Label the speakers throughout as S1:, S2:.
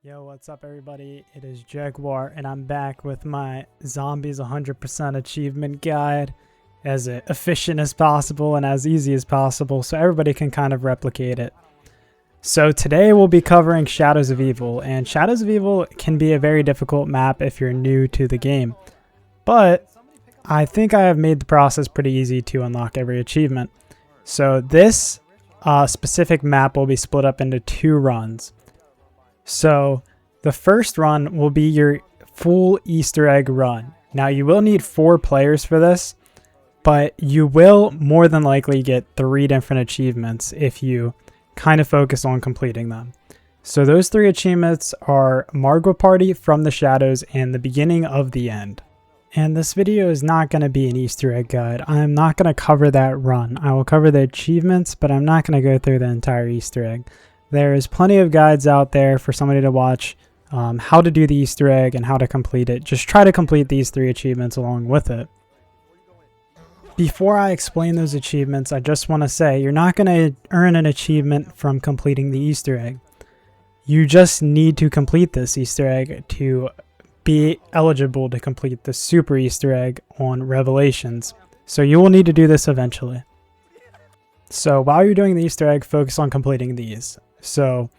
S1: Yo, what's up everybody? It is Jaguar and I'm back with my Zombies 100% achievement guide as efficient as possible and as easy as possible so everybody can kind of replicate it. So today we'll be covering Shadows of Evil, and Shadows of Evil can be a very difficult map if you're new to the game. But I think I have made the process pretty easy to unlock every achievement. So this specific map will be split up into 2 runs. So the first run will be your full Easter egg run. Now you will need 4 players for this, but you will more than likely get 3 different achievements if you kind of focus on completing them. So those 3 achievements are Margwa Party, From the Shadows, and The Beginning of the End. And this video is not going to be an Easter egg guide. I'm not going to cover that run. I will cover the achievements, but I'm not going to go through the entire Easter egg. There is plenty of guides out there for somebody to watch how to do the Easter egg and how to complete it. Just try to complete these 3 achievements along with it. Before I explain those achievements, I just want to say you're not going to earn an achievement from completing the Easter egg. You just need to complete this Easter egg to be eligible to complete the Super Easter egg on Revelations. So you will need to do this eventually. So while you're doing the Easter egg, focus on completing these. So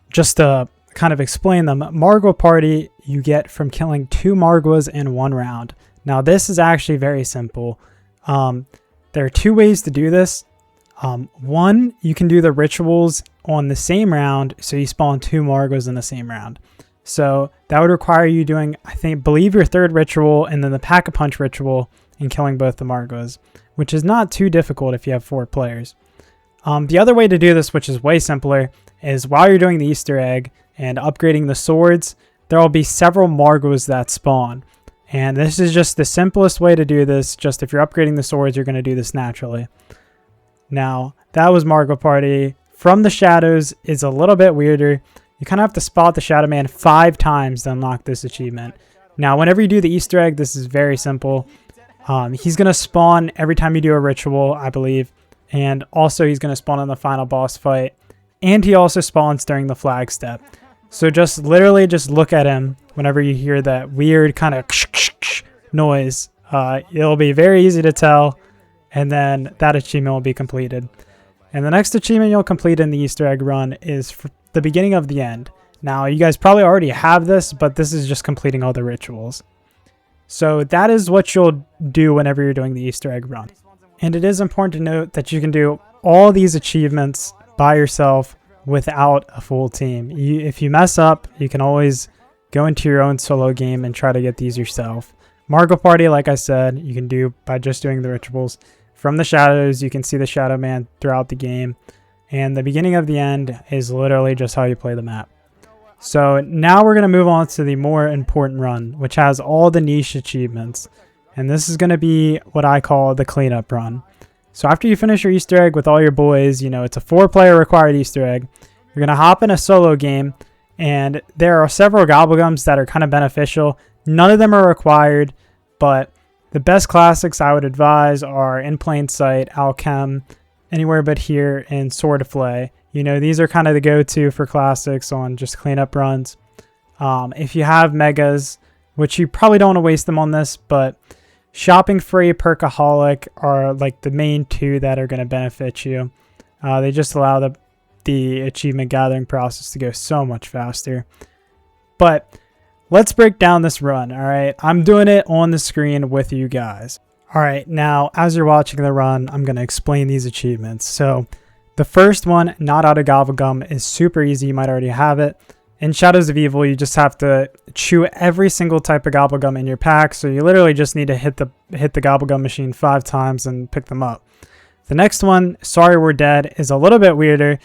S1: just to kind of explain them, Margwa Party you get from killing 2 Margwas in 1 round. Now this is actually very simple. There are 2 ways to do this. One, you can do the rituals on the same round, so you spawn 2 Margwas in the same round. So that would require you doing, believe your 3rd ritual and then the Pack-a-Punch ritual and killing both the Margwas, which is not too difficult if you have 4 players. The other way to do this, which is way simpler, is while you're doing the Easter egg and upgrading the swords, there will be several Margwas that spawn. And this is just the simplest way to do this. Just if you're upgrading the swords, you're going to do this naturally. Now, that was Margwa Party. From the Shadows is a little bit weirder. You kind of have to spot the Shadow Man 5 times to unlock this achievement. Now, whenever you do the Easter egg, this is very simple. He's going to spawn every time you do a ritual, I believe. And also he's going to spawn in the final boss fight. And he also spawns during the flag step. So just literally just look at him whenever you hear that weird kind of noise. It'll be very easy to tell. And then that achievement will be completed. And the next achievement you'll complete in the Easter egg run is for The Beginning of the End. Now you guys probably already have this, but this is just completing all the rituals. So that is what you'll do whenever you're doing the Easter egg run. And it is important to note that you can do all these achievements by yourself without a full team. If you mess up, you can always go into your own solo game and try to get these yourself. Margwa Party, like I said, you can do by just doing the rituals. From the Shadows, you can see the Shadow Man throughout the game. And The Beginning of the End is literally just how you play the map. So now we're going to move on to the more important run, which has all the niche achievements. And this is going to be what I call the cleanup run. So after you finish your Easter egg with all your boys, it's a 4-player required Easter egg. You're going to hop in a solo game, and there are several Gobblegums that are kind of beneficial. None of them are required, but the best classics I would advise are In Plain Sight, Alchem, Anywhere But Here, and Sword Flay. These are kind of the go-to for classics on just cleanup runs. If you have megas, which you probably don't want to waste them on this, but Shopping Free, Perkaholic are like the main 2 that are going to benefit you. They just allow the achievement gathering process to go so much faster. But let's break down this run, all right? I'm doing it on the screen with you guys. All right, now as you're watching the run, I'm going to explain these achievements. So the first one, Not Out of Gobblegum, is super easy. You might already have it. In Shadows of Evil, you just have to chew every single type of Gobblegum in your pack. So you literally just need to hit the Gobblegum machine 5 times and pick them up. The next one, Sorry We're Dead, is a little bit weirder.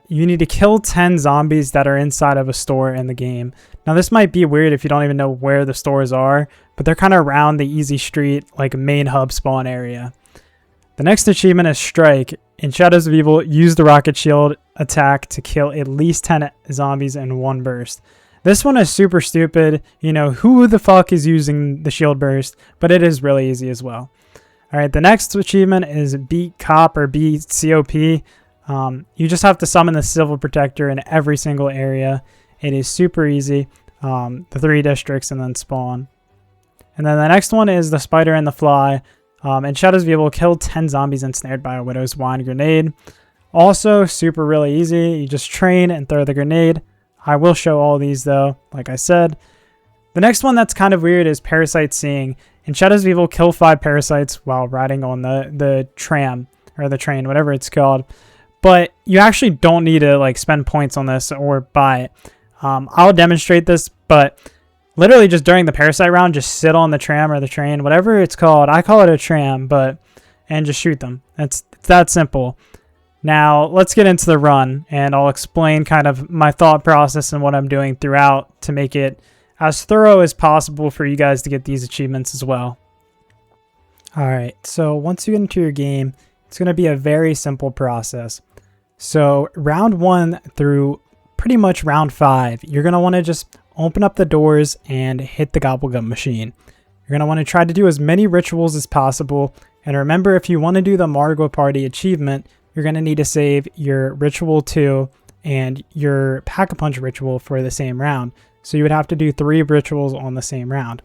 S1: You need to kill 10 zombies that are inside of a store in the game. Now this might be weird if you don't even know where the stores are, but they're kind of around the Easy Street, like main hub spawn area. The next achievement is Strike. In Shadows of Evil, use the rocket shield attack to kill at least 10 zombies in 1 burst. This one is super stupid. Who the fuck is using the shield burst? But it is really easy as well. Alright, the next achievement is Beat Cop or BCOP. You just have to summon the Civil Protector in every single area. It is super easy. The 3 districts and then spawn. And then the next one is the spider and the fly. In Shadow's View, will kill 10 zombies ensnared by a Widow's Wine grenade. Also, super really easy. You just train and throw the grenade. I will show all these though, like I said. The next one that's kind of weird is Parasite Seeing. In Shadow's View, will kill 5 parasites while riding on the tram or the train, whatever it's called. But you actually don't need to like spend points on this or buy it. I'll demonstrate this, but literally just during the parasite round, just sit on the tram or the train, whatever it's called. I call it a tram, and just shoot them. It's that simple. Now let's get into the run, and I'll explain kind of my thought process and what I'm doing throughout to make it as thorough as possible for you guys to get these achievements as well. All right, so once you get into your game, it's going to be a very simple process. So round 1 through pretty much round 5, you're going to want to just open up the doors and hit the Gobblegum machine. You're going to want to try to do as many rituals as possible. And remember, if you want to do the Margwa Party achievement, you're going to need to save your Ritual 2 and your Pack-a-Punch ritual for the same round. So you would have to do 3 rituals on the same round.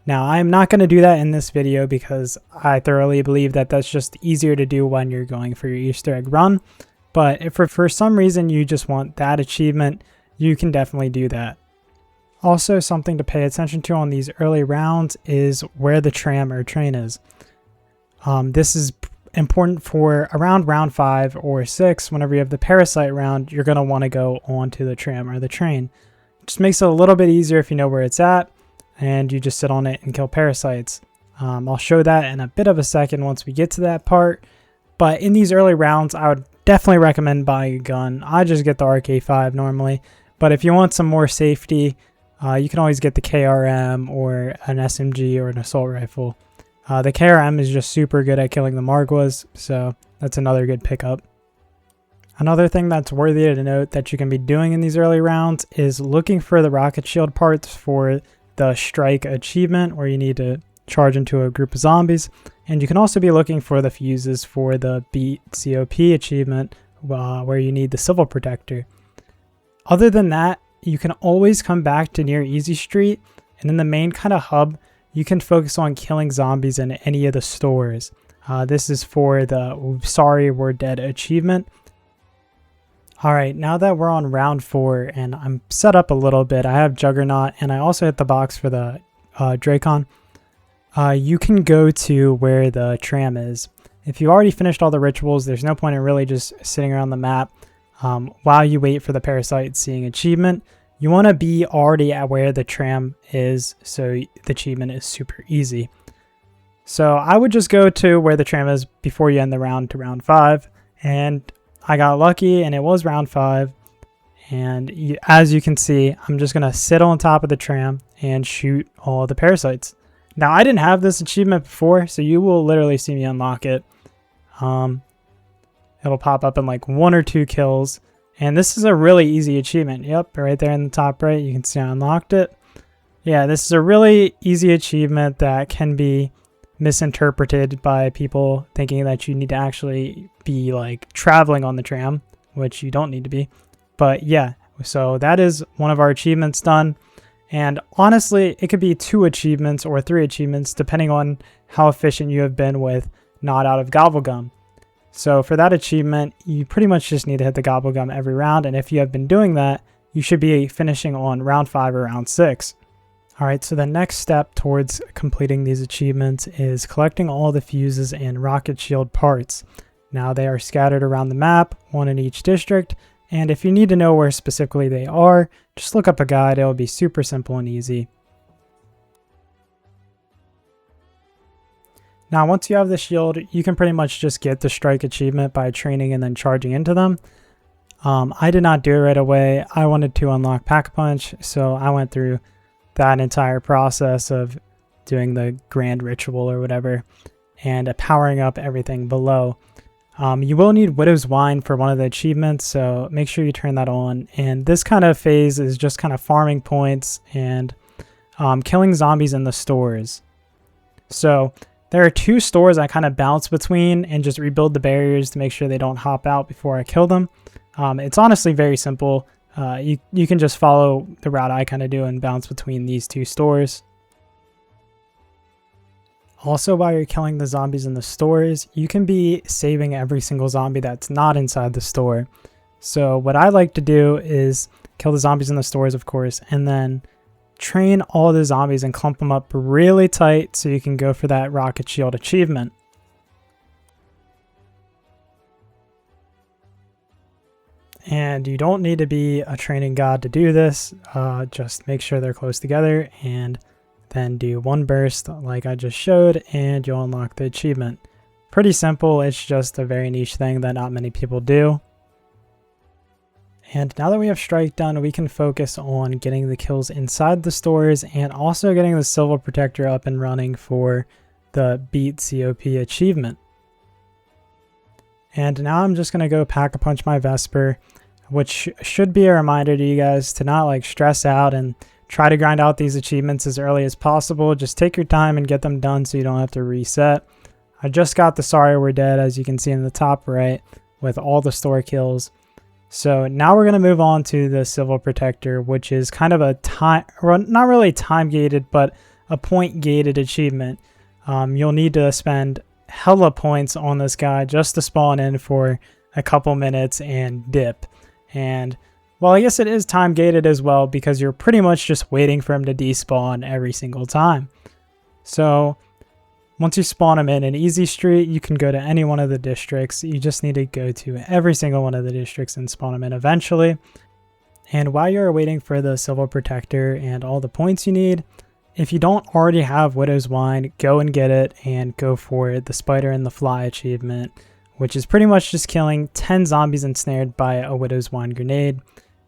S1: Now, I'm not going to do that in this video because I thoroughly believe that that's just easier to do when you're going for your Easter egg run. But if for some reason you just want that achievement, you can definitely do that. Also, something to pay attention to on these early rounds is where the tram or train is. This is important for around round 5 or 6. Whenever you have the parasite round, you're going to want to go onto the tram or the train. It just makes it a little bit easier if you know where it's at and you just sit on it and kill parasites. I'll show that in a bit of a second once we get to that part. But in these early rounds, I would definitely recommend buying a gun. I just get the RK5 normally. But if you want some more safety, you can always get the KRM or an SMG or an assault rifle. The KRM is just super good at killing the Margwas, so that's another good pickup. Another thing that's worthy to note that you can be doing in these early rounds is looking for the rocket shield parts for the strike achievement, where you need to charge into a group of zombies. And you can also be looking for the fuses for the beat COP achievement, where you need the civil protector. Other than that, you can always come back to near Easy Street, and in the main kind of hub, you can focus on killing zombies in any of the stores. This is for the Sorry We're Dead achievement. Alright, now that we're on round 4 and I'm set up a little bit, I have Juggernaut and I also hit the box for the Dracon. You can go to where the tram is. If you already finished all the rituals, there's no point in really just sitting around the map while you wait for the Parasite Seeing achievement. You want to be already at where the tram is, so the achievement is super easy. So I would just go to where the tram is before you end the round to round 5, and I got lucky and it was round 5. And as you can see, I'm just going to sit on top of the tram and shoot all the parasites. Now, I didn't have this achievement before, so you will literally see me unlock it. It'll pop up in like 1 or 2 kills. And this is a really easy achievement. Yep, right there in the top right, you can see I unlocked it. Yeah, this is a really easy achievement that can be misinterpreted by people thinking that you need to actually be like traveling on the tram, which you don't need to be. But yeah, so that is one of our achievements done. And honestly, it could be 2 achievements or 3 achievements depending on how efficient you have been with not out of Gobblegum. So for that achievement, you pretty much just need to hit the Gobblegum every round. And if you have been doing that, you should be finishing on round 5 or round 6. Alright, so the next step towards completing these achievements is collecting all the fuses and rocket shield parts. Now they are scattered around the map, 1 in each district. And if you need to know where specifically they are, just look up a guide. It'll be super simple and easy. Now, once you have the shield, you can pretty much just get the strike achievement by training and then charging into them. I did not do it right away. I wanted to unlock Pack-a-Punch, so I went through that entire process of doing the grand ritual or whatever and powering up everything below. You will need Widow's Wine for one of the achievements, so make sure you turn that on. And this kind of phase is just kind of farming points and killing zombies in the stores. So there are 2 stores I kind of bounce between and just rebuild the barriers to make sure they don't hop out before I kill them. It's honestly very simple. you can just follow the route I kind of do and bounce between these two stores. Also, while you're killing the zombies in the stores, you can be saving every single zombie that's not inside the store. So what I like to do is kill the zombies in the stores, of course, and then train all the zombies and clump them up really tight so you can go for that rocket shield achievement. And you don't need to be a training god to do this. Just make sure they're close together and then do one burst like I just showed and you'll unlock the achievement. Pretty simple, it's just a very niche thing that not many people do. And now that we have strike done, we can focus on getting the kills inside the stores and also getting the Silver Protector up and running for the Beat COP achievement. And now I'm just going to go Pack-a-Punch my Vesper, which should be a reminder to you guys to not like stress out and try to grind out these achievements as early as possible. Just take your time and get them done so you don't have to reset. I just got the Sorry We're Dead, as you can see in the top right, with all the store kills. So now we're going to move on to the Civil Protector, which is kind of a time, or not really time gated, but a point gated achievement. You'll need to spend hella points on this guy just to spawn in for a couple minutes and dip. And well, I guess it is time gated as well because you're pretty much just waiting for him to despawn every single time. So once you spawn him in Easy Street, you can go to any one of the districts. You just need to go to every single one of the districts and spawn him in eventually. And while you're waiting for the Civil Protector and all the points you need, if you don't already have Widow's Wine, go and get it and go for the Spider and the Fly achievement, which is pretty much just killing 10 zombies ensnared by a Widow's Wine grenade.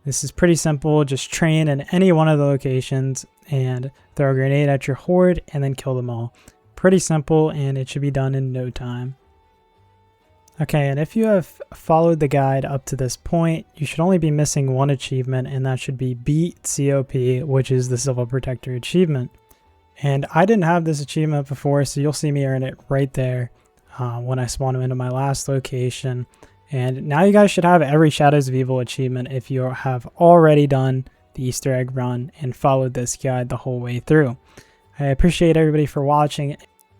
S1: This is pretty simple, just train in any one of the locations and throw a grenade at your horde and then kill them all. Pretty simple and it should be done in no time. Okay, and if you have followed the guide up to this point, you should only be missing one achievement, and that should be Beat COP, which is the Civil Protector achievement. And I didn't have this achievement before, so you'll see me earn it right there when I spawn him into my last location. And now you guys should have every Shadows of Evil achievement if you have already done the Easter egg run and followed this guide the whole way through. I appreciate everybody for watching.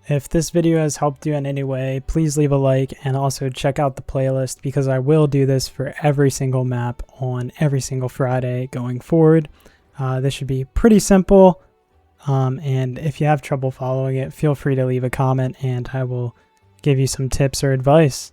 S1: If this video has helped you in any way, please leave a like and also check out the playlist because I will do this for every single map on every single Friday going forward. This should be pretty simple, and if you have trouble following it, feel free to leave a comment and I will give you some tips or advice.